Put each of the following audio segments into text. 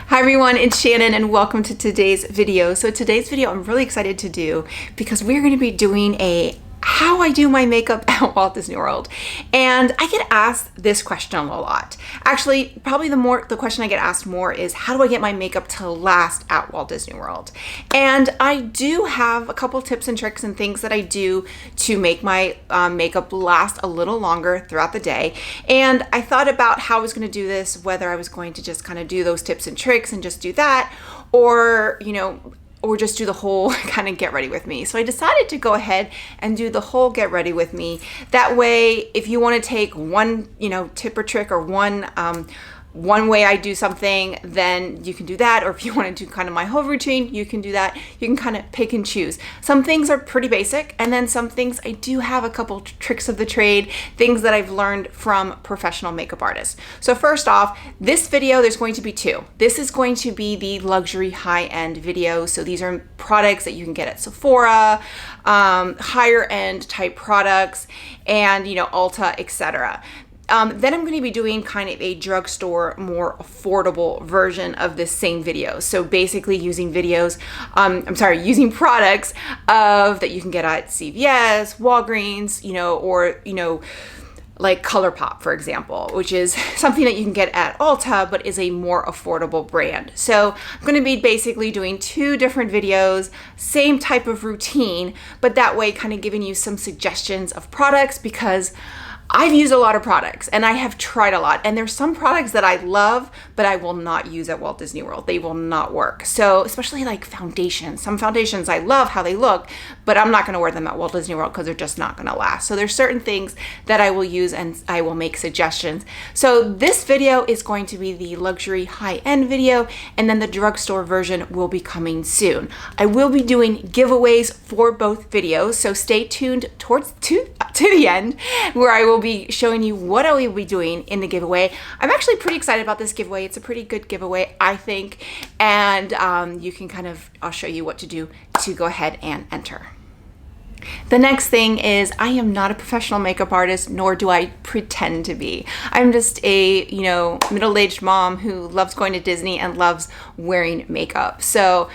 Hi everyone, it's Shannon and welcome to today's video. So today's video I'm really excited to do because we're going to be doing a how I do my makeup at Walt Disney World. And I get asked this question a lot. Actually, probably the question I get asked more is how do I get my makeup to last at Walt Disney World? And I do have a couple tips and tricks and things that I do to make my makeup last a little longer throughout the day. And I thought about how I was going to do this, whether I was going to just kind of do those tips and tricks and just do that, or or just do the whole kind of get ready with me. So I decided to go ahead and do the whole get ready with me. That way, if you want to take one, tip or trick or one way I do something, then you can do that. Or if you want to do kind of my whole routine, you can do that. You can kind of pick and choose. Some things are pretty basic, and then some things I do have a couple tricks of the trade, things that I've learned from professional makeup artists. So first off, this video, there's going to be two. This is going to be the luxury high-end video. So these are products that you can get at Sephora, higher end type products, and Ulta, etc. Then I'm going to be doing kind of a drugstore, more affordable version of this same video. So basically using using products that you can get at CVS, Walgreens, or like ColourPop, for example, which is something that you can get at Ulta, but is a more affordable brand. So I'm going to be basically doing two different videos, same type of routine, but that way kind of giving you some suggestions of products, because I've used a lot of products and I have tried a lot, and there's some products that I love, but I will not use at Walt Disney World. They will not work. So especially like foundations. Some foundations I love how they look, but I'm not going to wear them at Walt Disney World because they're just not going to last. So there's certain things that I will use and I will make suggestions. So this video is going to be the luxury high-end video, and then the drugstore version will be coming soon. I will be doing giveaways for both videos, so stay tuned to the end, where I will be showing you what I will be doing in the giveaway. I'm actually pretty excited about this giveaway. It's a pretty good giveaway, I think, and you can I'll show you what to do to go ahead and enter. The next thing is I am not a professional makeup artist, nor do I pretend to be. I'm just a, middle-aged mom who loves going to Disney and loves wearing makeup. So,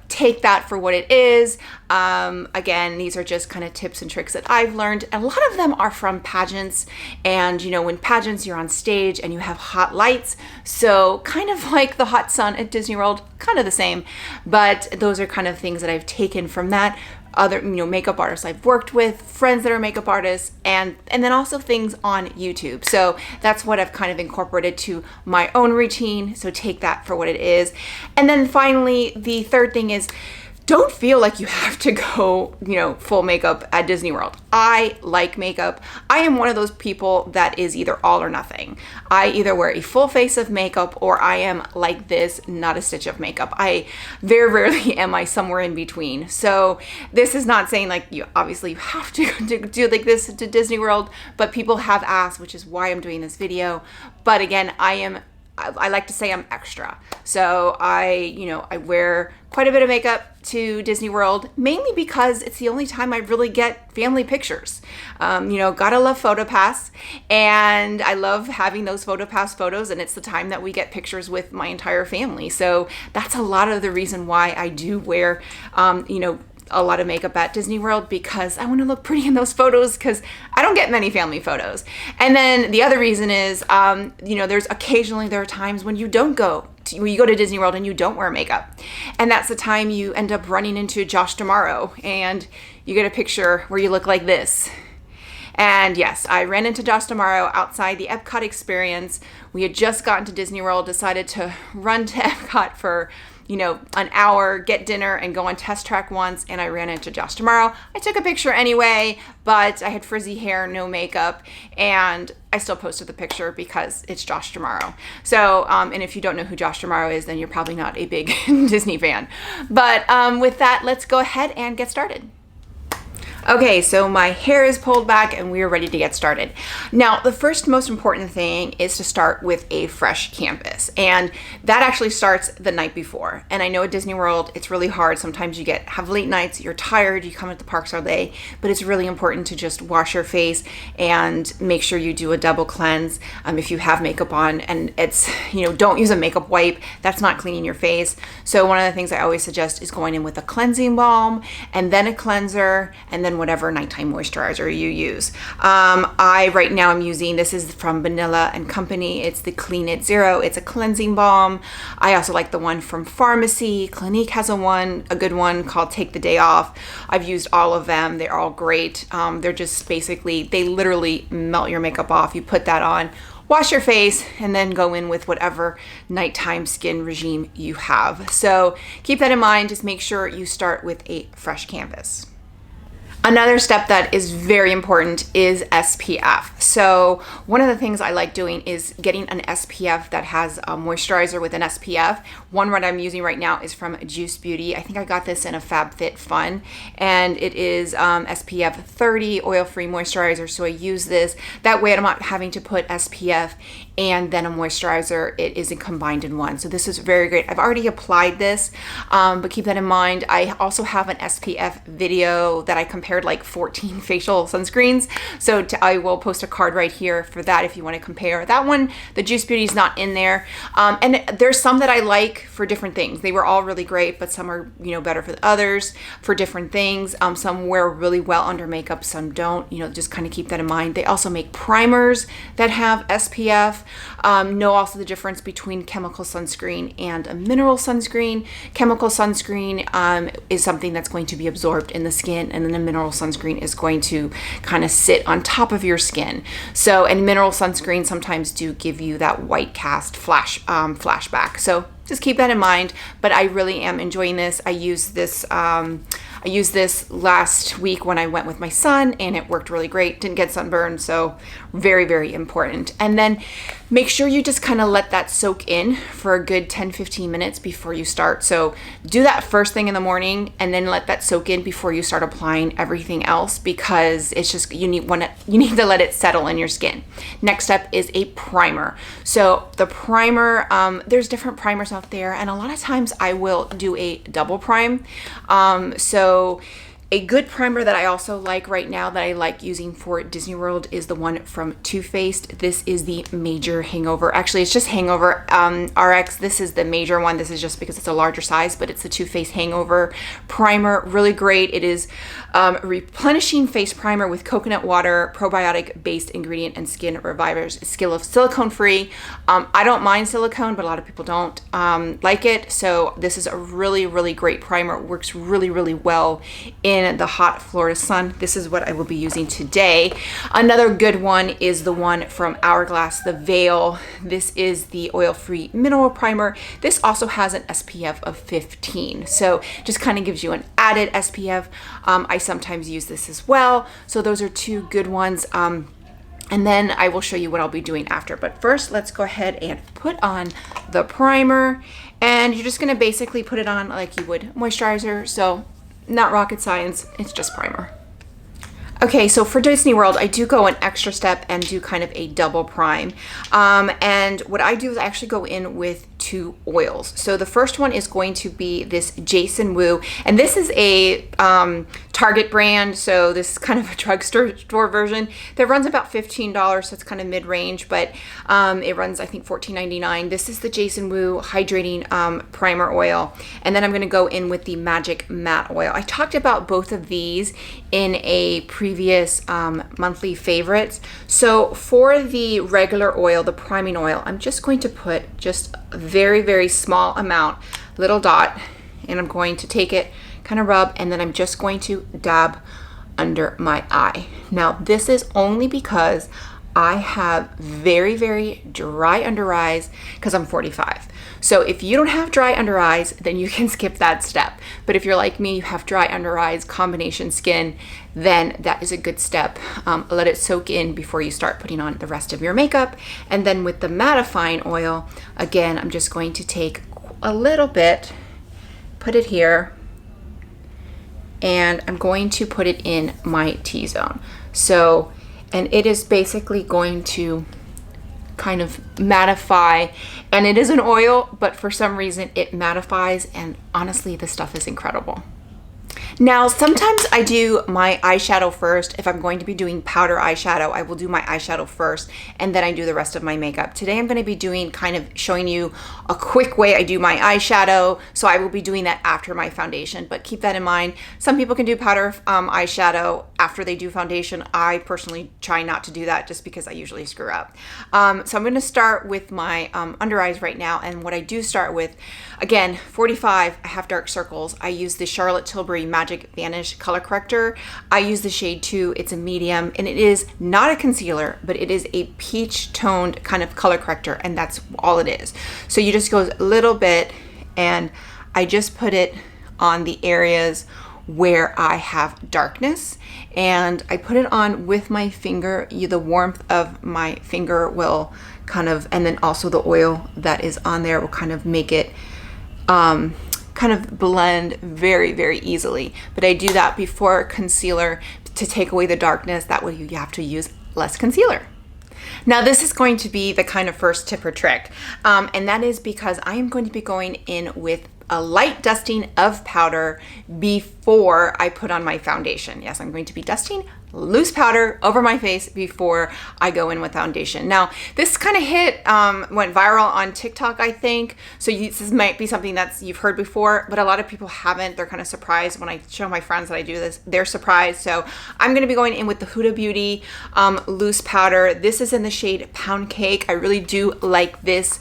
take that for what it is. Again, these are just kind of tips and tricks that I've learned. A lot of them are from pageants, and when pageants, you're on stage and you have hot lights. So kind of like the hot sun at Disney World, kind of the same, but those are kind of things that I've taken from that. Other makeup artists I've worked with, friends that are makeup artists, and then also things on YouTube. So that's what I've kind of incorporated to my own routine. So take that for what it is. And then finally, the third thing is, don't feel like you have to go, full makeup at Disney World. I like makeup. I am one of those people that is either all or nothing. I either wear a full face of makeup or I am like this, not a stitch of makeup. I very rarely am I somewhere in between. So this is not saying like you have to do like this to Disney World, but people have asked, which is why I'm doing this video. But again, I like to say I'm extra. So I wear quite a bit of makeup to Disney World, mainly because it's the only time I really get family pictures. Gotta love PhotoPass, and I love having those PhotoPass photos, and it's the time that we get pictures with my entire family. So that's a lot of the reason why I do wear, a lot of makeup at Disney World, because I want to look pretty in those photos, because I don't get many family photos. And then the other reason is, there are times when you go to Disney World and you don't wear makeup. And that's the time you end up running into Josh tomorrow and you get a picture where you look like this. And yes, I ran into Josh tomorrow outside the Epcot experience. We had just gotten to Disney World, decided to run to Epcot for an hour, get dinner, and go on test track once, and I ran into Josh tomorrow. I took a picture anyway, but I had frizzy hair, no makeup, and I still posted the picture because it's Josh tomorrow. So, and if you don't know who Josh tomorrow is, then you're probably not a big Disney fan. But with that, let's go ahead and get started. Okay, so my hair is pulled back and we are ready to get started. Now, the first most important thing is to start with a fresh canvas, and that actually starts the night before. And I know at Disney World, it's really hard. Sometimes you have late nights, you're tired, you come at the parks all day, but it's really important to just wash your face and make sure you do a double cleanse if you have makeup on. And it's, don't use a makeup wipe. That's not cleaning your face. So one of the things I always suggest is going in with a cleansing balm and then a cleanser and then whatever nighttime moisturizer you use. Right now I'm using, this is from Vanilla and Company. It's the Clean It Zero. It's a cleansing balm. I also like the one from Pharmacy. Clinique has a good one called Take the Day Off. I've used all of them. They're all great. They're just basically, they literally melt your makeup off. You put that on, wash your face, and then go in with whatever nighttime skin regime you have. So keep that in mind. Just make sure you start with a fresh canvas. Another step that is very important is SPF. So one of the things I like doing is getting an SPF that has a moisturizer with an SPF. One that I'm using right now is from Juice Beauty. I think I got this in a FabFitFun, and it is SPF 30 oil-free moisturizer. So I use this. That way I'm not having to put SPF and then a moisturizer. It isn't combined in one. So this is very great. I've already applied this, but keep that in mind. I also have an SPF video that I compared like 14 facial sunscreens. So I will post a card right here for that if you want to compare. That one, the Juice Beauty, is not in there. And there's some that I like for different things. They were all really great, but some are, better for the others for different things. Some wear really well under makeup, some don't. Just kind of keep that in mind. They also make primers that have SPF. Know also the difference between chemical sunscreen and a mineral sunscreen. Chemical sunscreen is something that's going to be absorbed in the skin, and then a mineral sunscreen is going to kind of sit on top of your skin. So, and mineral sunscreen sometimes do give you that white cast flashback. So just keep that in mind. But I really am enjoying this. I used this last week when I went with my son, and it worked really great. Didn't get sunburned, so very, very important. And then make sure you just kind of let that soak in for a good 10-15 minutes before you start. So do that first thing in the morning, and then let that soak in before you start applying everything else, because it's just, you need to let it settle in your skin. Next step is a primer. So the primer, there's different primers out there, and a lot of times I will do a double prime. So a good primer that I also like right now, that I like using for Disney World, is the one from Too Faced. This is the Major Hangover. Actually, it's just Hangover RX. This is the major one. This is just because it's a larger size, but it's the Too Faced Hangover Primer. Really great. It is replenishing face primer with coconut water, probiotic-based ingredient, and skin revivers. It's silicone-free. I don't mind silicone, but a lot of people don't like it. So this is a really, really great primer. It works really, really well in the hot Florida sun. This is what I will be using today. Another good one is the one from Hourglass, the Veil. This is the oil-free mineral primer. This also has an SPF of 15. So just kind of gives you an added SPF. I sometimes use this as well. So those are two good ones. And then I will show you what I'll be doing after. But first, let's go ahead and put on the primer. And you're just gonna basically put it on like you would moisturizer. So not rocket science, it's just primer. Okay, so for Disney World, I do go an extra step and do kind of a double prime. And what I do is I actually go in with two oils. So the first one is going to be this Jason Wu, and this is a Target brand, so this is kind of a drugstore version that runs about $15, so it's kind of mid-range, but it runs, I think, $14.99. This is the Jason Wu Hydrating Primer Oil, and then I'm going to go in with the Magic Matte Oil. I talked about both of these in a previous monthly favorites. So for the regular oil, the priming oil, I'm just going to put just a very, very small amount, little dot, and I'm going to take it, kind of rub, and then I'm just going to dab under my eye. Now this is only because I have very, very dry under eyes because I'm 45. So if you don't have dry under eyes, then you can skip that step. But if you're like me, you have dry under eyes, combination skin, then that is a good step. Let it soak in before you start putting on the rest of your makeup. And then with the mattifying oil, again, I'm just going to take a little bit, put it here, and I'm going to put it in my T-zone. So, and it is basically going to kind of mattify, and it is an oil, but for some reason it mattifies, and honestly, this stuff is incredible. Now, sometimes I do my eyeshadow first. If I'm going to be doing powder eyeshadow, I will do my eyeshadow first, and then I do the rest of my makeup. Today, I'm going to be doing kind of showing you a quick way I do my eyeshadow, so I will be doing that after my foundation, but keep that in mind. Some people can do powder eyeshadow after they do foundation. I personally try not to do that just because I usually screw up. So I'm going to start with my under eyes right now, and what I do start with, again, 45, I have dark circles. I use the Charlotte Tilbury Magic Vanish color corrector. I use the shade 2. It's a medium, and it is not a concealer, but it is a peach toned kind of color corrector, and that's all it is. So you just go a little bit, and I just put it on the areas where I have darkness, and I put it on with my finger. The warmth of my finger will kind of, and then also the oil that is on there will kind of make it kind of blend very, very easily. But I do that before concealer to take away the darkness. That way you have to use less concealer. Now this is going to be the kind of first tip or trick, and that is because I am going to be going in with a light dusting of powder before I put on my foundation. Yes, I'm going to be dusting loose powder over my face before I go in with foundation. Now, this kind of went viral on TikTok, I think. So this might be something that you've heard before, but a lot of people haven't. They're kind of surprised when I show my friends that I do this. They're surprised. So I'm going to be going in with the Huda Beauty loose powder. This is in the shade Pound Cake. I really do like this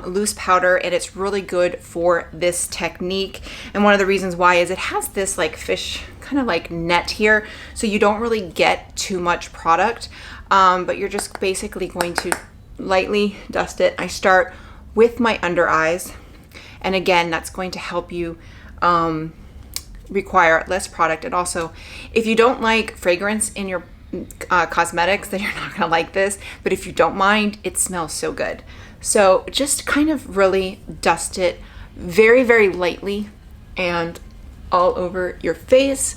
loose powder, and it's really good for this technique. And one of the reasons why is it has this like fish kind of like net here, so you don't really get too much product, but you're just basically going to lightly dust it. I start with my under eyes, and again, that's going to help you require less product. And also, if you don't like fragrance in your cosmetics, then you're not gonna like this, but if you don't mind, it smells so good. So just kind of really dust it very, very lightly and all over your face,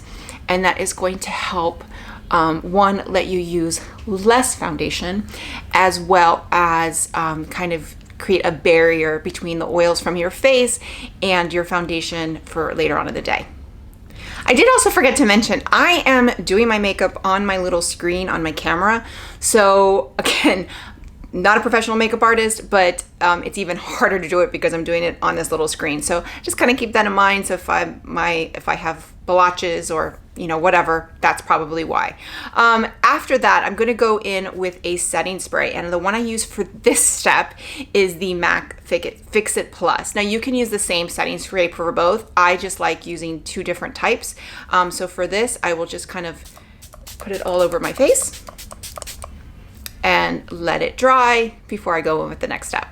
and that is going to help one, let you use less foundation, as well as kind of create a barrier between the oils from your face and your foundation for later on in the day. I did also forget to mention, I am doing my makeup on my little screen on my camera. So again, not a professional makeup artist, but it's even harder to do it because I'm doing it on this little screen. So just kind of keep that in mind. So if I have blotches or whatever, that's probably why. After that, I'm going to go in with a setting spray, and the one I use for this step is the MAC Fix It Plus. Now you can use the same setting spray for both. I just like using two different types. So for this, I will just kind of put it all over my face and let it dry before I go in with the next step.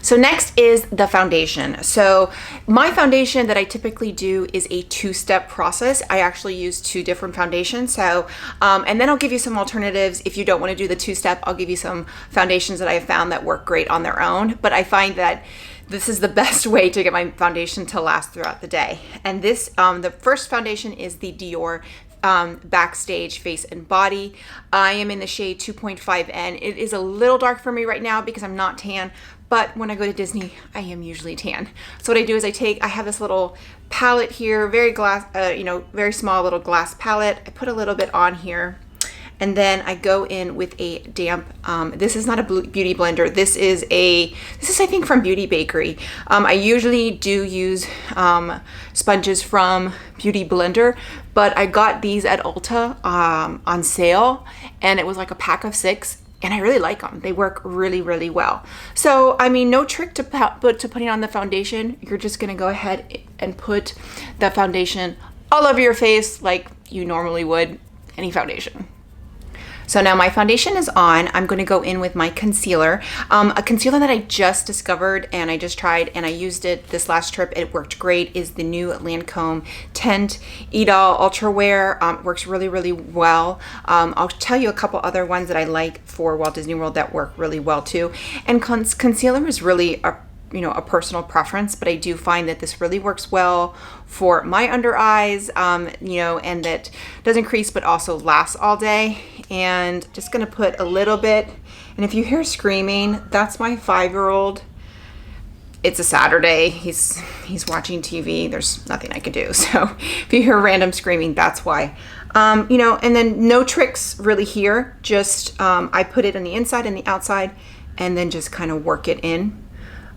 So next is the foundation. So my foundation that I typically do is a two-step process. I actually use two different foundations. So, and then I'll give you some alternatives. If you don't want to do the two-step, I'll give you some foundations that I have found that work great on their own. But I find that this is the best way to get my foundation to last throughout the day. And this, the first foundation is the Dior Backstage Face and Body. I am in the shade 2.5N. It is a little dark for me right now because I'm not tan, but when I go to Disney, I am usually tan. So what I do is I have this little palette here, very small little glass palette. I put a little bit on here, and then I go in with a damp, this is not a beauty blender. This is I think from Beauty Bakery. I usually do use sponges from Beauty Blender, but I got these at Ulta on sale, and it was like a pack of 6. And I really like them. They work really, really well. So, I mean, no trick to putting on the foundation. You're just gonna go ahead and put the foundation all over your face like you normally would any foundation. So now my foundation is on. I'm going to go in with my concealer. A concealer that I just discovered and I just tried and I used it this last trip. It worked great. Is the new Lancome Tint Idol Ultra Wear. Works really, really well. I'll tell you a couple other ones that I like for Walt Disney World that work really well too. And concealer is really a personal preference, but I do find that this really works well for my under eyes, and that doesn't crease but also lasts all day. And just gonna put a little bit, and if you hear screaming, that's my 5-year-old. It's a Saturday, he's watching TV, there's nothing I can do. So if you hear random screaming, that's why. And then no tricks really here, just I put it on the inside and the outside and then just kind of work it in.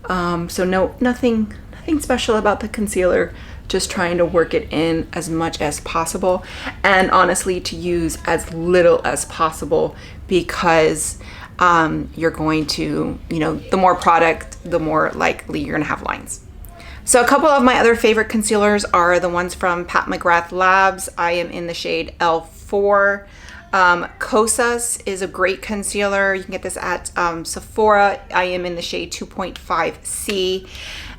So nothing special about the concealer, just trying to work it in as much as possible, and honestly to use as little as possible, because you're going to, the more product, the more likely you're gonna have lines. So a couple of my other favorite concealers are the ones from Pat McGrath Labs. I am in the shade L4. Kosas is a great concealer. You can get this at Sephora. I am in the shade 2.5C.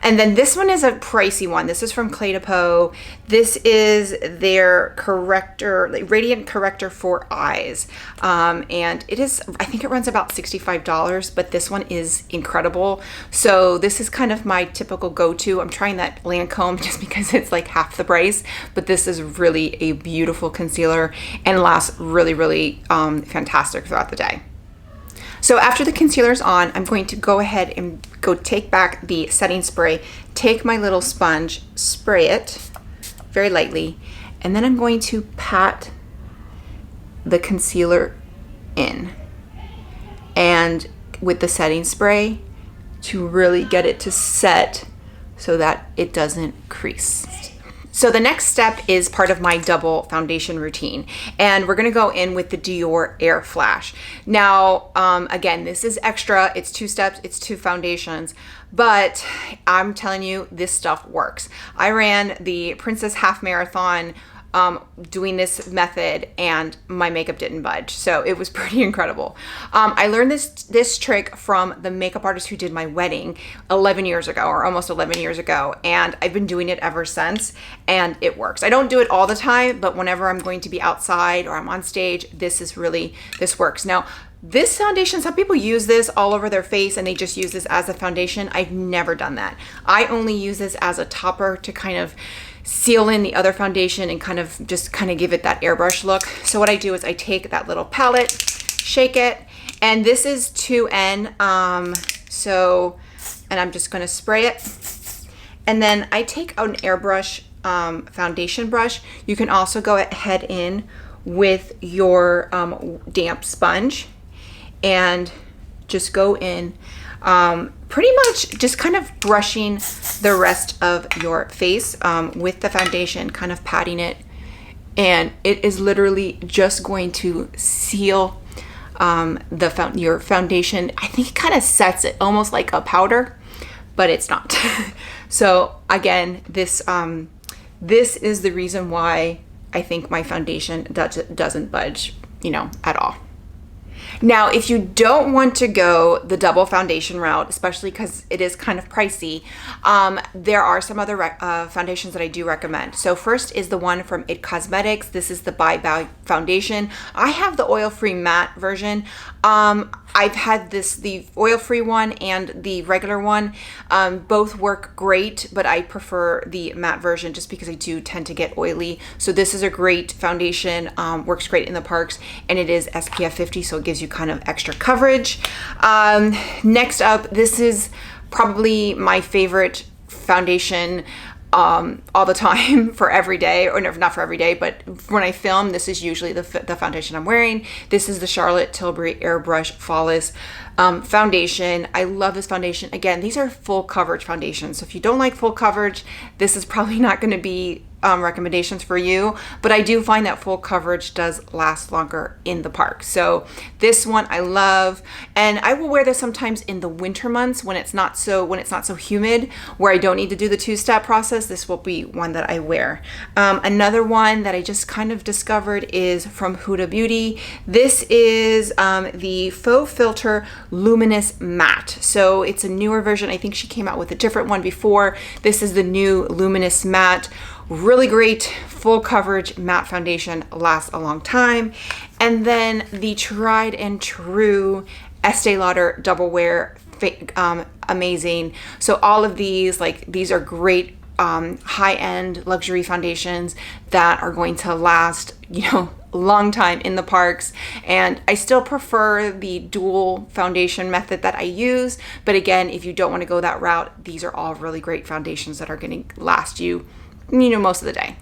And then this one is a pricey one. This is from Clé de Peau. This is their corrector, radiant corrector for eyes. And it is, I think it runs about $65, but this one is incredible. So this is kind of my typical go-to. I'm trying that Lancome just because it's like half the price, but this is really a beautiful concealer and lasts really, really fantastic throughout the day. So after the concealer's on, I'm going to go ahead and go take back the setting spray, take my little sponge, spray it very lightly, and then I'm going to pat the concealer in, and with the setting spray to really get it to set so that it doesn't crease. So the next step is part of my double foundation routine, and we're gonna go in with the Dior Air Flash. Now, again, this is extra. It's 2 steps, it's 2 foundations, but I'm telling you, this stuff works. I ran the Princess Half Marathon doing this method, and my makeup didn't budge. So it was pretty incredible. I learned this trick from the makeup artist who did my wedding 11 years ago, or almost 11 years ago. And I've been doing it ever since, and it works. I don't do it all the time, but whenever I'm going to be outside or I'm on stage, this works. Now, this foundation, some people use this all over their face and they just use this as a foundation. I've never done that. I only use this as a topper to kind of seal in the other foundation and kind of give it that airbrush look. So what I do is I take that little palette, shake it, and this is 2N, and I'm just gonna spray it. And then I take an airbrush foundation brush. You can also go ahead in with your damp sponge and just go in, pretty much just kind of brushing the rest of your face with the foundation, kind of patting it, and it is literally just going to seal your foundation. I think it kind of sets it almost like a powder, but it's not. So again, this is the reason why I think my foundation doesn't budge, at all. Now, if you don't want to go the double foundation route, especially because it is kind of pricey, there are some other foundations that I do recommend. So first is the one from IT Cosmetics. This is the Bye foundation. I have the oil-free matte version. I've had the oil-free one and the regular one. Both work great, but I prefer the matte version just because I do tend to get oily. So this is a great foundation, works great in the parks, and it is SPF 50, so it gives you kind of extra coverage. Next up, this is probably my favorite foundation all the time for every day, or not for every day, but when I film, this is usually the foundation I'm wearing. This is the Charlotte Tilbury Airbrush Flawless foundation. I love this foundation. Again, these are full coverage foundations, so if you don't like full coverage, this is probably not going to be recommendations for you, but I do find that full coverage does last longer in the park. So this one I love, and I will wear this sometimes in the winter months when it's not so humid, where I don't need to do the 2-step process. This will be one that I wear. Another one that I just kind of discovered is from Huda Beauty. This is the Faux Filter Luminous Matte. So it's a newer version. I think she came out with a different one before. This is the new Luminous Matte. Really great full coverage matte foundation, lasts a long time. And then the tried and true Estee Lauder Double Wear amazing. So all of these, like, these are great high-end luxury foundations that are going to last, you know, a long time in the parks. And I still prefer the dual foundation method that I use, but again, if you don't want to go that route, these are all really great foundations that are going to last you, you know, most of the day.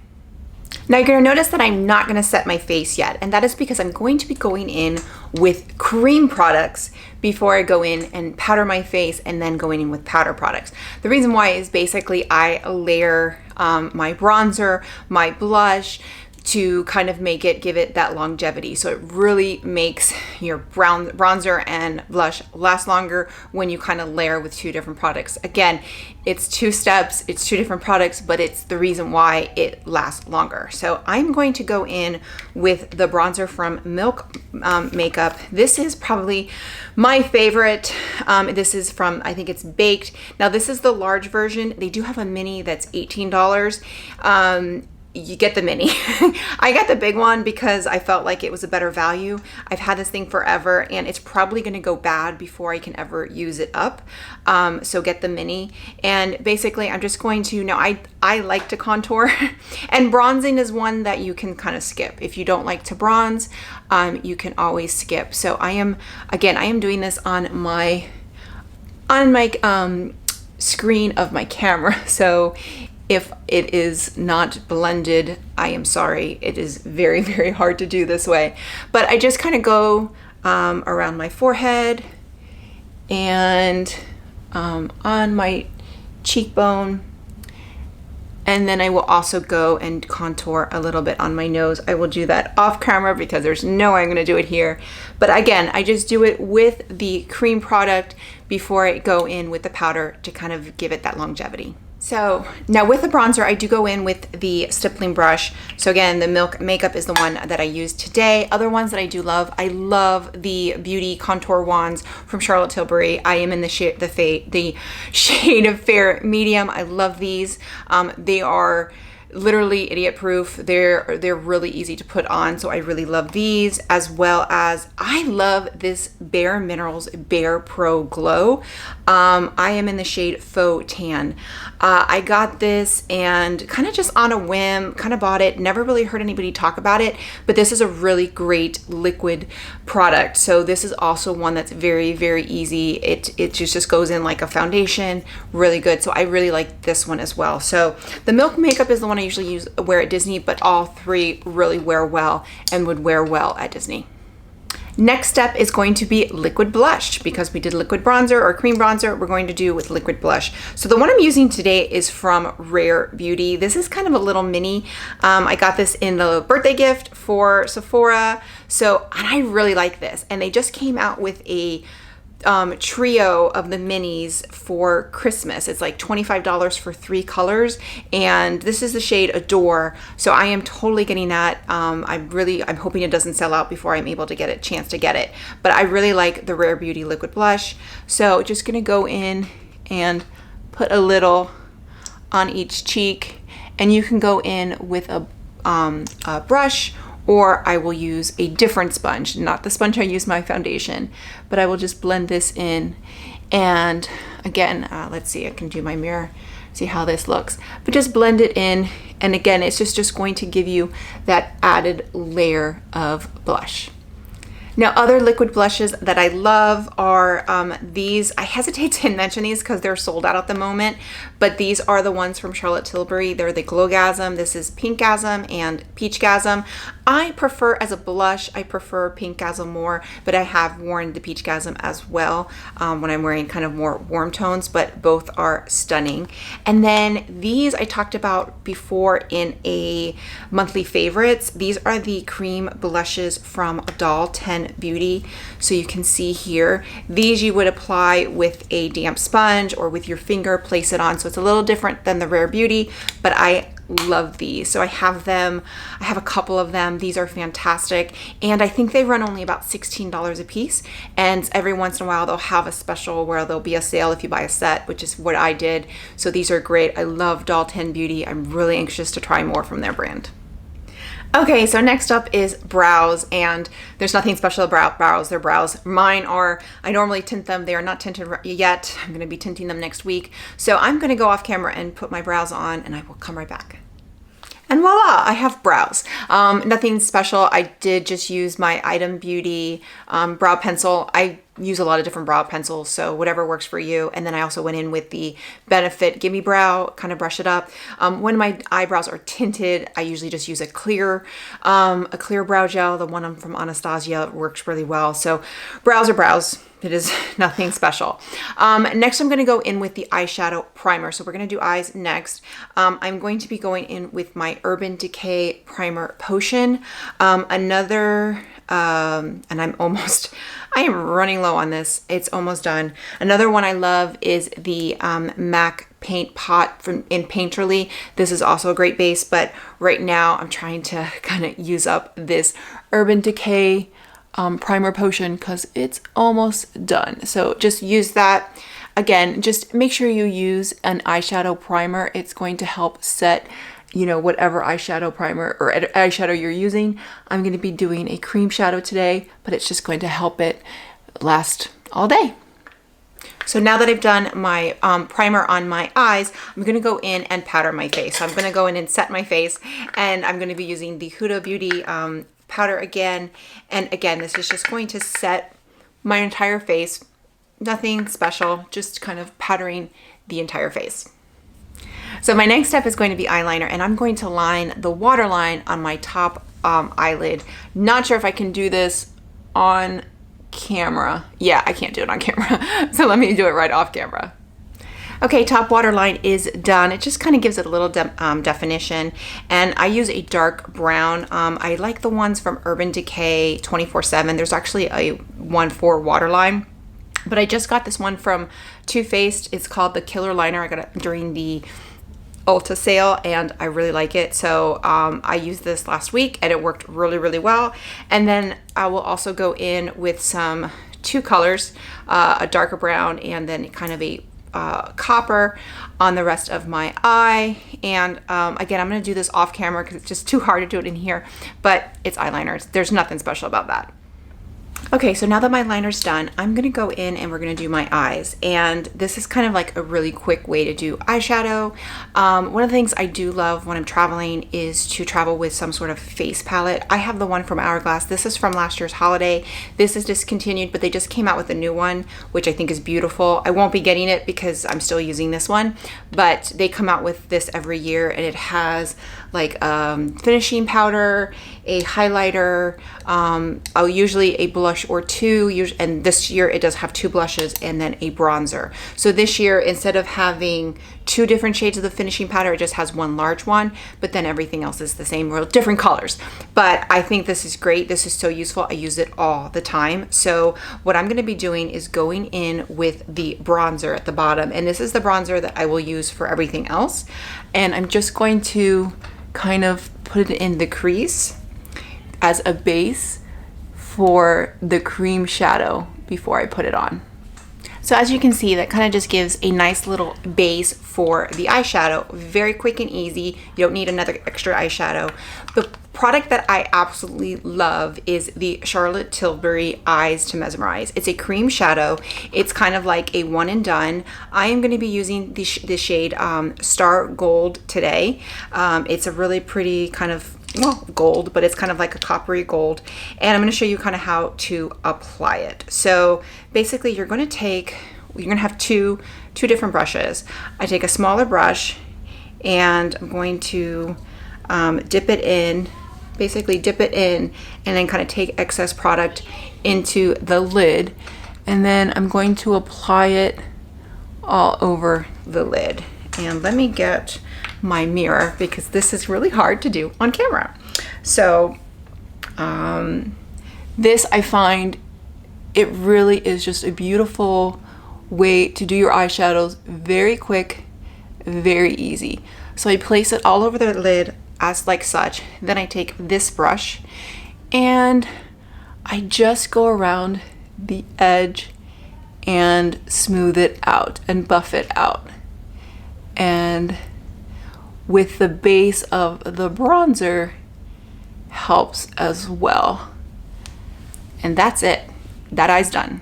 Now you're going to notice that I'm not going to set my face yet, and that is because I'm going to be going in with cream products before I go in and powder my face and then going in with powder products. The reason why is basically I layer my bronzer, my blush, to kind of give it that longevity. So it really makes your bronzer and blush last longer when you kind of layer with two different products. Again, it's 2 steps, it's 2 different products, but it's the reason why it lasts longer. So I'm going to go in with the bronzer from Milk Makeup. This is probably my favorite. This is from, I think it's Baked. Now this is the large version. They do have a mini that's $18. You get the mini. I got the big one because I felt like it was a better value. I've had this thing forever and it's probably going to go bad before I can ever use it up. So get the mini. And basically I'm just going to, now I like to contour and bronzing is one that you can kind of skip. If you don't like to bronze, you can always skip. So I am doing this on my screen of my camera. So if it is not blended, I am sorry. It is very, very hard to do this way. But I just kind of go around my forehead and on my cheekbone. And then I will also go and contour a little bit on my nose. I will do that off camera because there's no way I'm gonna do it here. But again, I just do it with the cream product before I go in with the powder to kind of give it that longevity. So now with the bronzer, I do go in with the stippling brush. So again, the Milk Makeup is the one that I used today. Other ones that I do love, I love the Beauty Contour Wands from Charlotte Tilbury. I am in the shade of Fair Medium. I love these. They are literally idiot proof. They're really easy to put on, so I really love these, as well as I love this Bare Minerals Bare Pro Glow. I am in the shade Faux Tan. I got this and kind of just on a whim, kind of bought it, never really heard anybody talk about it, but this is a really great liquid product. So this is also one that's very, very easy. It just goes in like a foundation, really good. So I really like this one as well. So the Milk Makeup is the one I usually wear at Disney, but all 3 really wear well and would wear well at Disney. Next step is going to be liquid blush. Because we did liquid bronzer or cream bronzer, we're going to do with liquid blush. So the one I'm using today is from Rare Beauty. This is kind of a little mini. I got this in the birthday gift for Sephora. And I really like this. And they just came out with a trio of the minis for Christmas. It's like $25 for 3 colors, and this is the shade Adore. So I am totally getting that. I'm hoping it doesn't sell out before I'm able to get a chance to get it. But I really like the Rare Beauty liquid blush. So just gonna go in and put a little on each cheek, and you can go in with a brush, or I will use a different sponge, not the sponge I use my foundation, but I will just blend this in. And again, let's see, I can do my mirror, see how this looks, but just blend it in. And again, it's just going to give you that added layer of blush. Now, other liquid blushes that I love are these. I hesitate to mention these because they're sold out at the moment, but these are the ones from Charlotte Tilbury. They're the Glowgasm. This is Pinkgasm and Peachgasm. I prefer, as a blush, I prefer Pinkgasm more, but I have worn the Peachgasm as well when I'm wearing kind of more warm tones, but both are stunning. And then these I talked about before in a monthly favorites. These are the cream blushes from Doll 10 Beauty. So you can see here, these you would apply with a damp sponge or with your finger, place it on. So it's a little different than the Rare Beauty, but I love these. So I have them. I have a couple of them. These are fantastic. And I think they run only about $16 a piece. And every once in a while, they'll have a special where there'll be a sale if you buy a set, which is what I did. So these are great. I love Doll 10 Beauty. I'm really anxious to try more from their brand. Okay, so next up is brows, and there's nothing special about brows. They're brows. Mine are, I normally tint them. They are not tinted yet. I'm going to be tinting them next week. So I'm going to go off camera and put my brows on, and I will come right back. And voila, I have brows. Nothing special. I did just use my Item Beauty brow pencil. I use a lot of different brow pencils, so whatever works for you. And then I also went in with the Benefit Gimme Brow, kind of brush it up. When my eyebrows are tinted, I usually just use a clear brow gel. The one from Anastasia works really well. So brows are brows. It is nothing special. Next, I'm going to go in with the eyeshadow primer. So we're going to do eyes next. I'm going to be going in with my Urban Decay Primer Potion. I am running low on this. It's almost done. Another one I love is the MAC Paint Pot in Painterly. This is also a great base, but right now I'm trying to kind of use up this Urban Decay primer potion because it's almost done. So just use that. Again, just make sure you use an eyeshadow primer. It's going to help set, you know, whatever eyeshadow primer or eyeshadow you're using. I'm going to be doing a cream shadow today, but it's just going to help it last all day. So now that I've done my primer on my eyes, I'm going to go in and powder my face. So I'm going to go in and set my face, and I'm going to be using the Huda Beauty powder again. And again, this is just going to set my entire face. Nothing special, just kind of powdering the entire face. So my next step is going to be eyeliner, and I'm going to line the waterline on my top eyelid. Not sure if I can do this on camera. Yeah, I can't do it on camera. So let me do it right off camera. Okay, top waterline is done. It just kind of gives it a little definition, and I use a dark brown. I like the ones from Urban Decay 24/7. There's actually a one for waterline, but I just got this one from Too Faced. It's called the Killer Liner. I got it during the Ulta sale, and I really like it. So I used this last week, and it worked really, really well. And then I will also go in with two colors, a darker brown and then kind of a copper on the rest of my eye. And again, I'm going to do this off camera because it's just too hard to do it in here, but it's eyeliner. There's nothing special about that. Okay, so now that my liner's done, I'm gonna go in and we're gonna do my eyes. And this is kind of like a really quick way to do eyeshadow. One of the things I do love when I'm traveling is to travel with some sort of face palette. I have the one from Hourglass. This is from last year's holiday. This is discontinued, but they just came out with a new one, which I think is beautiful. I won't be getting it because I'm still using this one, but they come out with this every year, and it has like finishing powder, a highlighter, usually a blush or two, and this year it does have two blushes and then a bronzer. So this year, instead of having two different shades of the finishing powder, it just has one large one, but then everything else is the same, real different colors. But I think this is great. This is so useful. I use it all the time. So what I'm going to be doing is going in with the bronzer at the bottom, and this is the bronzer that I will use for everything else. And I'm just going to kind of put it in the crease as a base for the cream shadow before I put it on. So as you can see, that kind of just gives a nice little base for the eyeshadow. Very quick and easy. You don't need another extra eyeshadow. The product that I absolutely love is the Charlotte Tilbury Eyes to Mesmerize. It's a cream shadow. It's kind of like a one and done. I am going to be using the shade Star Gold today. It's a really pretty kind of, well, gold, but it's kind of like a coppery gold. And I'm going to show you kind of how to apply it. So basically you're going to have two different brushes. I take a smaller brush and I'm going to dip it in, and then kind of take excess product into the lid. And then I'm going to apply it all over the lid. And let me get my mirror because this is really hard to do on camera. So this, I find, it really is just a beautiful way to do your eyeshadows. Very quick, very easy. So I place it all over the lid as like such. Then I take this brush and I just go around the edge and smooth it out and buff it out. And with the base of the bronzer helps as well. And that's it. That eye's done.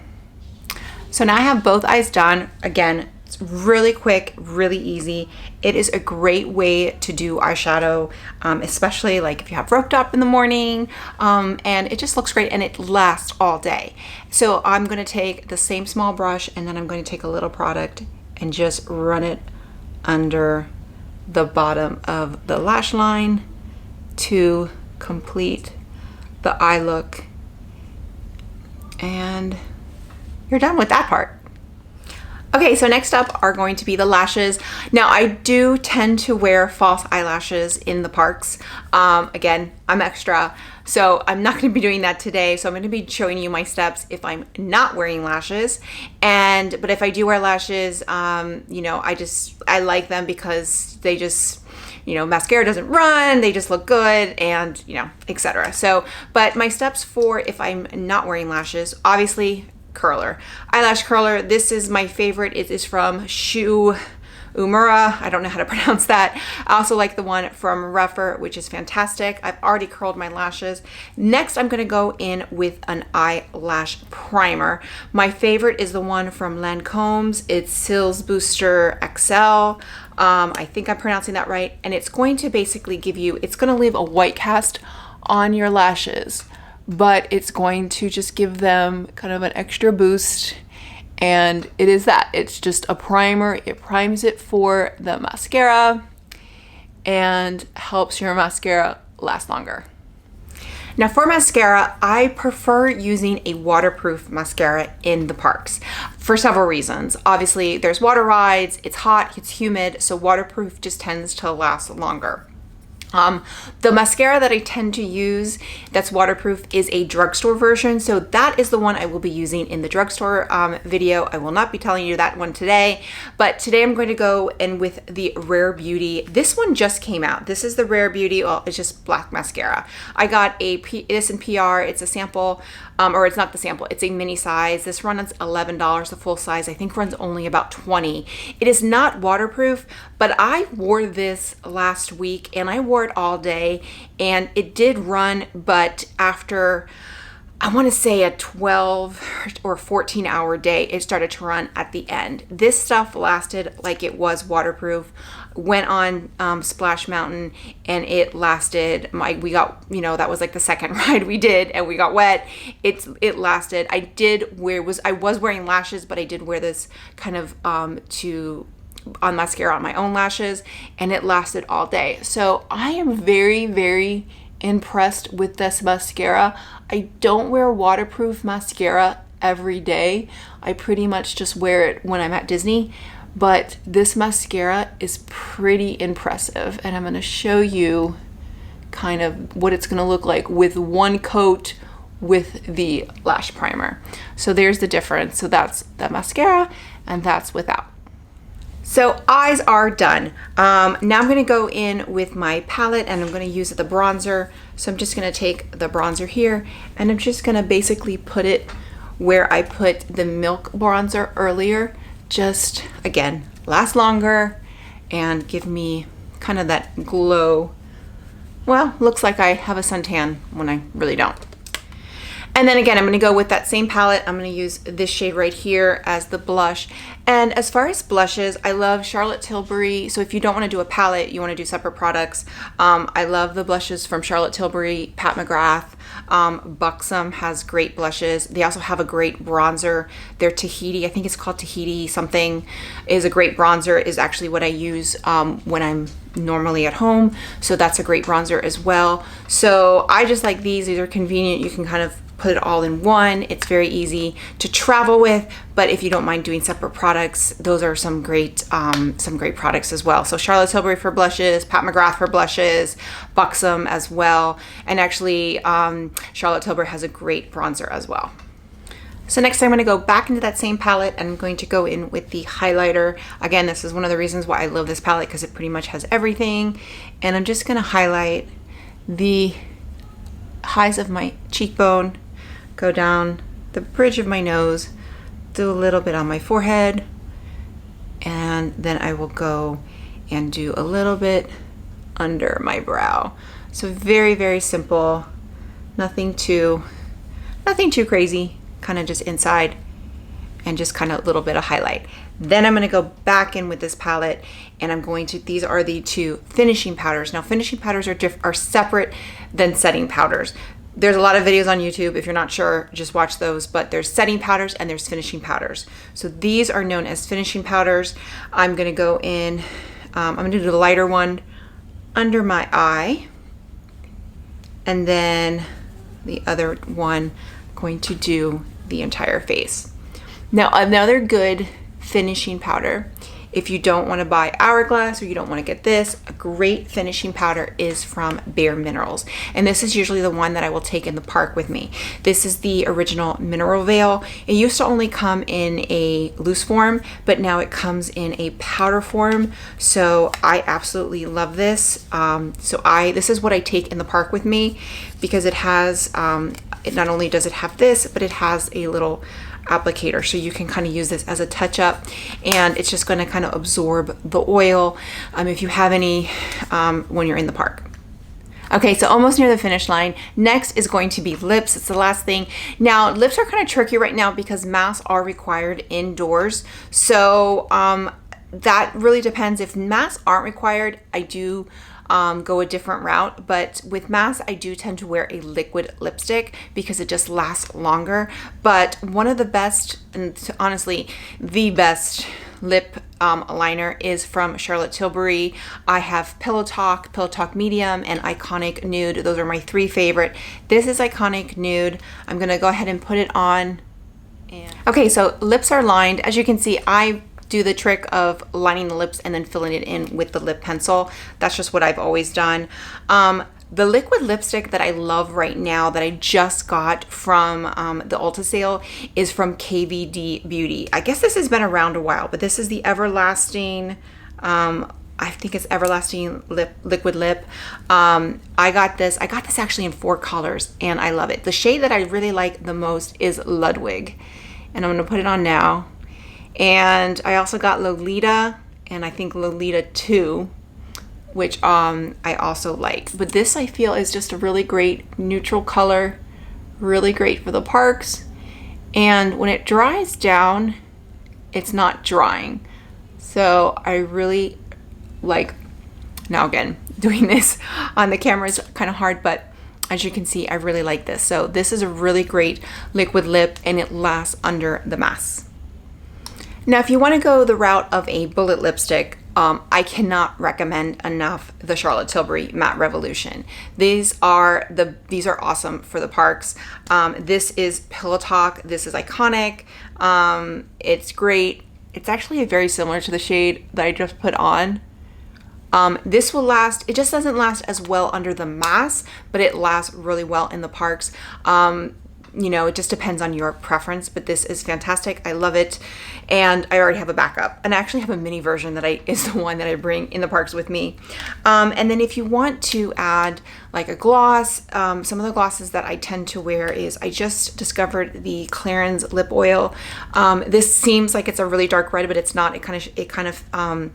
So now I have both eyes done. Again, it's really quick, really easy. It is a great way to do eyeshadow, especially like if you have roped up in the morning, and it just looks great and it lasts all day. So I'm gonna take the same small brush and then I'm going to take a little product and just run it under the bottom of the lash line to complete the eye look. And you're done with that part. Okay, so next up are going to be the lashes. Now I do tend to wear false eyelashes in the parks. Again, I'm extra, so I'm not gonna be doing that today. So I'm gonna be showing you my steps if I'm not wearing lashes. But if I do wear lashes, you know, I like them because they just, you know, mascara doesn't run, they just look good, and you know, etc. So, but my steps for if I'm not wearing lashes, obviously curler, eyelash curler. This is my favorite. It is from Shu Umura. I don't know how to pronounce that. I also like the one from Refer, which is fantastic. I've already curled my lashes. Next, I'm gonna go in with an eyelash primer. My favorite is the one from Lancome's. It's Cils Booster XL. I think I'm pronouncing that right. And it's going to basically give you, it's gonna leave a white cast on your lashes, but it's going to just give them kind of an extra boost. And it is that, it's just a primer. It primes it for the mascara and helps your mascara last longer. Now for mascara, I prefer using a waterproof mascara in the parks for several reasons. Obviously there's water rides, it's hot, it's humid, so waterproof just tends to last longer. The mascara that I tend to use that's waterproof is a drugstore version. So that is the one I will be using in the drugstore video. I will not be telling you that one today, but today I'm going to go in with the Rare Beauty. This one just came out. This is the Rare Beauty, well, it's just black mascara. I got this in PR, it's a sample, or it's not the sample, it's a mini size. This runs $11, the full size I think runs only about $20. It is not waterproof, but I wore this last week and I wore it all day and it did run, but after I want to say a 12 or 14 hour day, it started to run at the end. This stuff lasted like it was waterproof. Went on Splash Mountain and it lasted, we got, you know, that was like the second ride we did and we got wet. It lasted. I was wearing lashes, but I did wear this kind of on mascara on my own lashes, and it lasted all day. So I am very, very impressed with this mascara. I don't wear waterproof mascara every day. I pretty much just wear it when I'm at Disney, but this mascara is pretty impressive, and I'm going to show you kind of what it's going to look like with one coat with the lash primer. So there's the difference. So that's the mascara and that's without. So eyes are done. Now I'm gonna go in with my palette and I'm gonna use the bronzer. So I'm just gonna take the bronzer here and I'm just gonna basically put it where I put the Milk bronzer earlier. Just, again, last longer and give me kind of that glow. Well, looks like I have a suntan when I really don't. And then again, I'm going to go with that same palette. I'm going to use this shade right here as the blush. And as far as blushes, I love Charlotte Tilbury. So if you don't want to do a palette, you want to do separate products. I love the blushes from Charlotte Tilbury, Pat McGrath. Buxom has great blushes. They also have a great bronzer. Their Tahiti, I think it's called Tahiti something, is a great bronzer, is actually what I use when I'm normally at home. So that's a great bronzer as well. So I just like these. These are convenient. You can kind of put it all in one. It's very easy to travel with, but if you don't mind doing separate products, those are some great products as well. So Charlotte Tilbury for blushes, Pat McGrath for blushes, Buxom as well, and actually Charlotte Tilbury has a great bronzer as well. So next I'm going to go back into that same palette and I'm going to go in with the highlighter. Again, this is one of the reasons why I love this palette, because it pretty much has everything. And I'm just going to highlight the highs of my cheekbone, go down the bridge of my nose, do a little bit on my forehead, and then I will go and do a little bit under my brow. So very, very simple, nothing too crazy, kind of just inside and just kind of a little bit of highlight. Then I'm going to go back in with this palette and I'm going to, these are the two finishing powders. Now finishing powders are separate than setting powders. There's a lot of videos on YouTube. If you're not sure, just watch those, but there's setting powders and there's finishing powders. So these are known as finishing powders. I'm going to go in, I'm going to do the lighter one under my eye, and then the other one I'm going to do the entire face. Now another good finishing powder, if you don't want to buy Hourglass or you don't want to get this, a great finishing powder is from Bare Minerals. And this is usually the one that I will take in the park with me. This is the original Mineral Veil. It used to only come in a loose form, but now it comes in a powder form. So I absolutely love this. This is what I take in the park with me because it has, not only does it have this, but it has a little applicator, so you can kind of use this as a touch-up, and it's just going to kind of absorb the oil if you have any when you're in the park. Okay, so almost near the finish line. Next is going to be lips. It's the last thing. Now lips are kind of tricky right now because masks are required indoors, so that really depends. If masks aren't required, I do go a different route, but with masks I do tend to wear a liquid lipstick because it just lasts longer. But one of the best, and honestly the best lip liner is from Charlotte Tilbury. I have Pillow Talk Medium, and Iconic Nude. Those are my three favorite. This is Iconic Nude. I'm gonna go ahead and put it on. Okay, so lips are lined. As you can see, I do the trick of lining the lips and then filling it in with the lip pencil. That's just what I've always done. The liquid lipstick that I love right now that I just got from the Ulta sale is from KVD Beauty. I guess this has been around a while, but this is the Everlasting, I think it's Everlasting liquid lip. I got this actually in 4 colors and I love it. The shade that I really like the most is Ludwig, and I'm gonna put it on now. And I also got Lolita, and I think Lolita 2, which I also like. But this I feel is just a really great neutral color, really great for the parks. And when it dries down, it's not drying. So I really like, now again, doing this on the camera is kind of hard, but as you can see, I really like this. So this is a really great liquid lip and it lasts under the mask. Now, if you want to go the route of a bullet lipstick, I cannot recommend enough the Charlotte Tilbury Matte Revolution. These are awesome for the parks. This is Pillow Talk. This is Iconic. It's great. It's actually very similar to the shade that I just put on. This will last. It just doesn't last as well under the mask, but it lasts really well in the parks. You know, it just depends on your preference, but this is fantastic. I love it. And I already have a backup, and I actually have a mini version that is the one that I bring in the parks with me. And then if you want to add like a gloss, some of the glosses that I tend to wear is, I just discovered the Clarins lip oil. This seems like it's a really dark red, but it's not. It kind of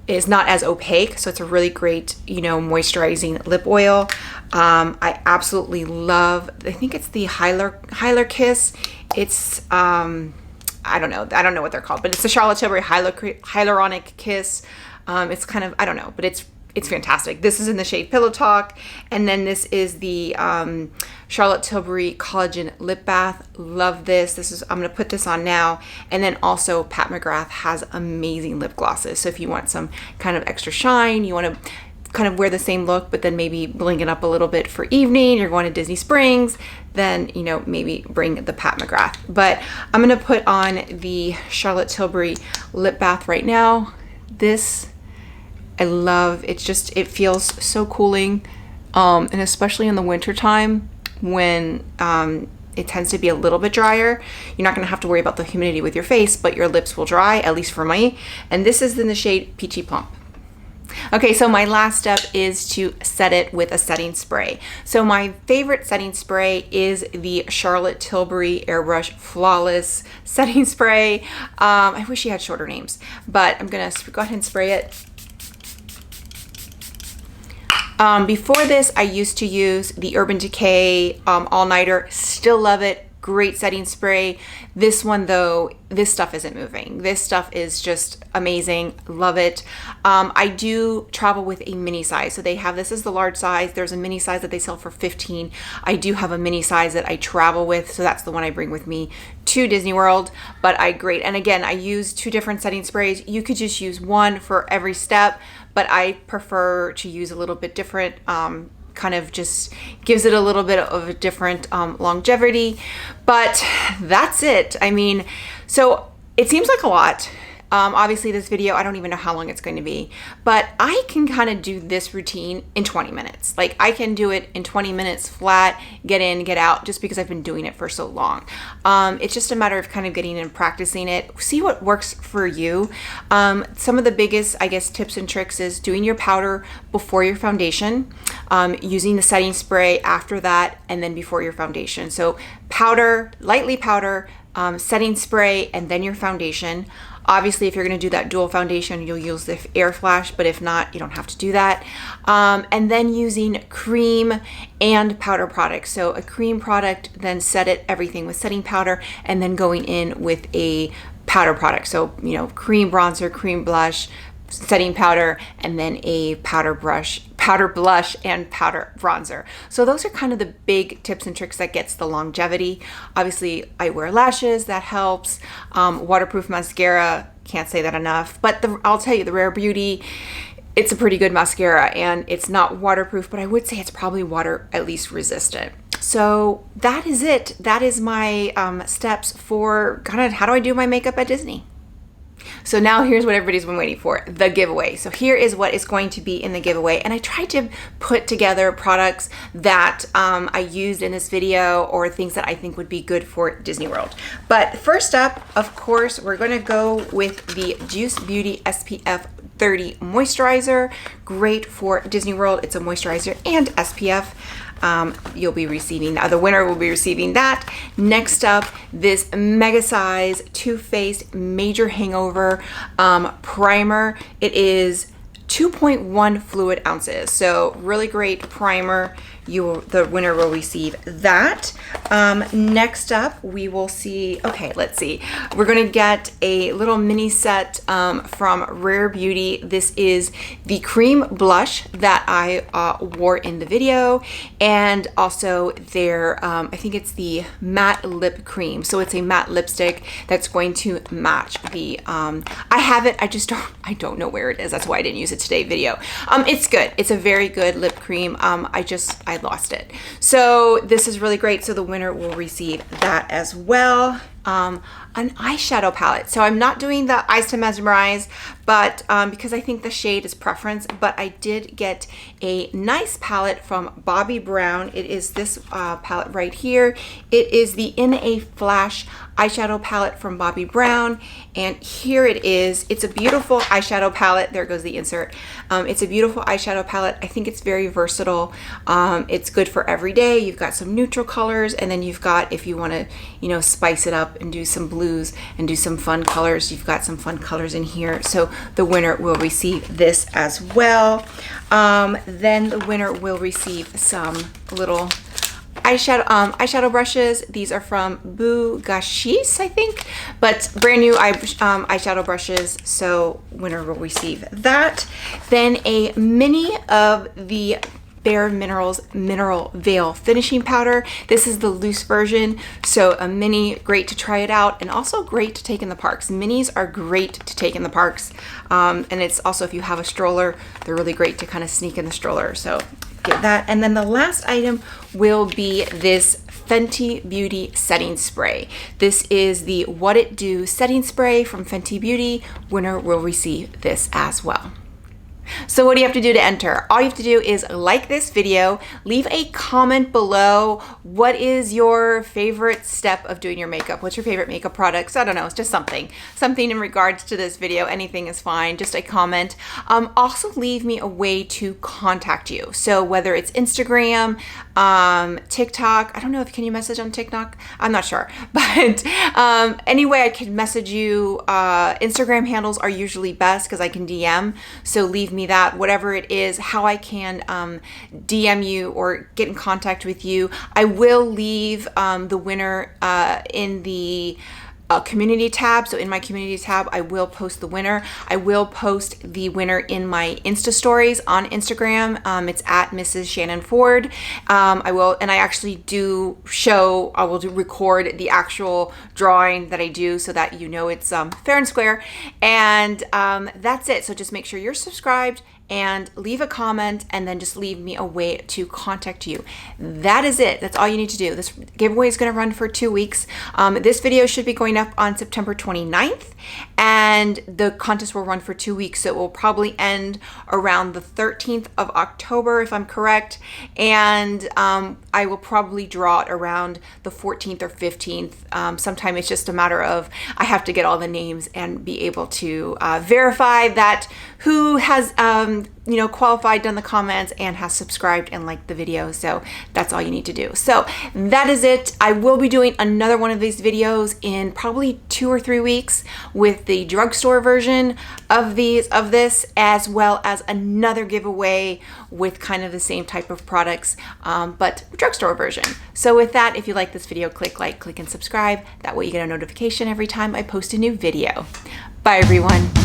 is not as opaque, so it's a really great, you know, moisturizing lip oil. I absolutely love, I think it's the Hylar Kiss. It's I don't know what they're called, but it's the Charlotte Tilbury Hyaluronic Kiss. It's kind of, I don't know, but it's fantastic. This is in the shade Pillow Talk, and then this is the Charlotte Tilbury Collagen Lip Bath. Love this. I'm gonna put this on now. And then also Pat McGrath has amazing lip glosses. So if you want some kind of extra shine, you want to kind of wear the same look, but then maybe bling it up a little bit for evening, you're going to Disney Springs, then, you know, maybe bring the Pat McGrath. But I'm gonna put on the Charlotte Tilbury Lip Bath right now. This, I love. It's just, it feels so cooling, and especially in the winter time when it tends to be a little bit drier. You're not gonna have to worry about the humidity with your face, but your lips will dry, at least for me. And this is in the shade Peachy Plump. Okay, so my last step is to set it with a setting spray. So my favorite setting spray is the Charlotte Tilbury Airbrush Flawless Setting Spray. I wish she had shorter names, but I'm gonna go ahead and spray it. Before this, I used to use the Urban Decay All Nighter. Still love it. Great setting spray. This one though, this stuff isn't moving. This stuff is just amazing. Love it. I do travel with a mini size. So they have, this is the large size. There's a mini size that they sell for $15. I do have a mini size that I travel with. So that's the one I bring with me to Disney World, but great. And again, I use 2 different setting sprays. You could just use one for every step, but I prefer to use a little bit different, kind of just gives it a little bit of a different longevity, but that's it. I mean, so it seems like a lot. Obviously this video, I don't even know how long it's going to be, but I can kind of do this routine in 20 minutes. Like I can do it in 20 minutes flat, get in, get out, just because I've been doing it for so long. It's just a matter of kind of getting in and practicing it. See what works for you. Some of the biggest, I guess, tips and tricks is doing your powder before your foundation, using the setting spray after that, and then before your foundation. So powder, lightly powder, setting spray, and then your foundation. Obviously, if you're going to do that dual foundation, you'll use the air flash, but if not, you don't have to do that. And then using cream and powder products. So a cream product, then set it everything with setting powder, and then going in with a powder product. So, you know, cream bronzer, cream blush, setting powder, and then a powder blush, and powder bronzer. So those are kind of the big tips and tricks that gets the longevity. Obviously, I wear lashes, that helps. Waterproof mascara, can't say that enough. But I'll tell you, the Rare Beauty, it's a pretty good mascara, and it's not waterproof, but I would say it's probably water at least resistant. So that is it. That is my steps for kind of how do I do my makeup at Disney. So now here's what everybody's been waiting for, the giveaway. So here is what is going to be in the giveaway. And I tried to put together products that I used in this video, or things that I think would be good for Disney World. But first up, of course, we're gonna go with the Juice Beauty SPF 30 moisturizer. Great for Disney World. It's a moisturizer and SPF. You'll be receiving, the winner will be receiving that. Next up, this mega size Too Faced Major Hangover primer. It is 2.1 fluid ounces. So really great primer. The winner will receive that. Next up, we will see, okay, let's see. We're gonna get a little mini set from Rare Beauty. This is the cream blush that I wore in the video, and also their, I think it's the matte lip cream. So it's a matte lipstick that's going to match the, I have it, I don't know where it is. That's why I didn't use it today video. It's good. It's a very good lip cream. I lost it. So this is really great. So the winner will receive that as well. An eyeshadow palette. So I'm not doing the Eyes to Mesmerize, but because I think the shade is preference, but I did get a nice palette from Bobbi Brown. It is this palette right here. It is the In a Flash eyeshadow palette from Bobbi Brown, and here it is. It's a beautiful eyeshadow palette. There goes the insert. It's a beautiful eyeshadow palette. I think it's very versatile. It's good for every day. You've got some neutral colors, and then you've got, if you want to, you know, spice it up and do some blues and do some fun colors, you've got some fun colors in here. So the winner will receive this as well. Then the winner will receive some little eyeshadow brushes. These are from Bugashis, I think, but brand new eyeshadow brushes. So winner will receive that. Then a mini of the Bare Minerals Mineral Veil Finishing Powder. This is the loose version, so a mini, great to try it out, and also great to take in the parks. Minis are great to take in the parks, and it's also, if you have a stroller, they're really great to kind of sneak in the stroller, so get that. And then the last item will be this Fenty Beauty Setting Spray. This is the What It Do Setting Spray from Fenty Beauty. Winner will receive this as well. So what do you have to do to enter? All you have to do is like this video, leave a comment below. What is your favorite step of doing your makeup? What's your favorite makeup products? I don't know, it's just something in regards to this video. Anything is fine, just a comment. Also leave me a way to contact you. So whether it's Instagram, TikTok, I don't know if, can you message on TikTok? I'm not sure, but anyway, I can message you. Instagram handles are usually best because I can DM, so leave me that that, whatever it is, how I can DM you or get in contact with you. I will leave the winner in the community tab. So in my community tab, I will post the winner. I will post the winner in my Insta stories on Instagram. It's at Mrs. Shannon Ford. I will, and I actually do show, I will record the actual drawing that I do so that you know it's fair and square. And that's it. So just make sure you're subscribed and leave a comment, and then just leave me a way to contact you. That is it. That's all you need to do. This giveaway is going to run for 2 weeks. This video should be going up on September 29th, and the contest will run for 2 weeks. So it will probably end around the 13th of October, if I'm correct. And I will probably draw it around the 14th or 15th. Sometime it's just a matter of, I have to get all the names and be able to verify that who has qualified, done the comments, and has subscribed and liked the video. So that's all you need to do. So that is it. I will be doing another one of these videos in probably 2 or 3 weeks with the drugstore version of this, as well as another giveaway with kind of the same type of products, but drugstore version. So with that, if you like this video, click like, click and subscribe. That way you get a notification every time I post a new video. Bye everyone.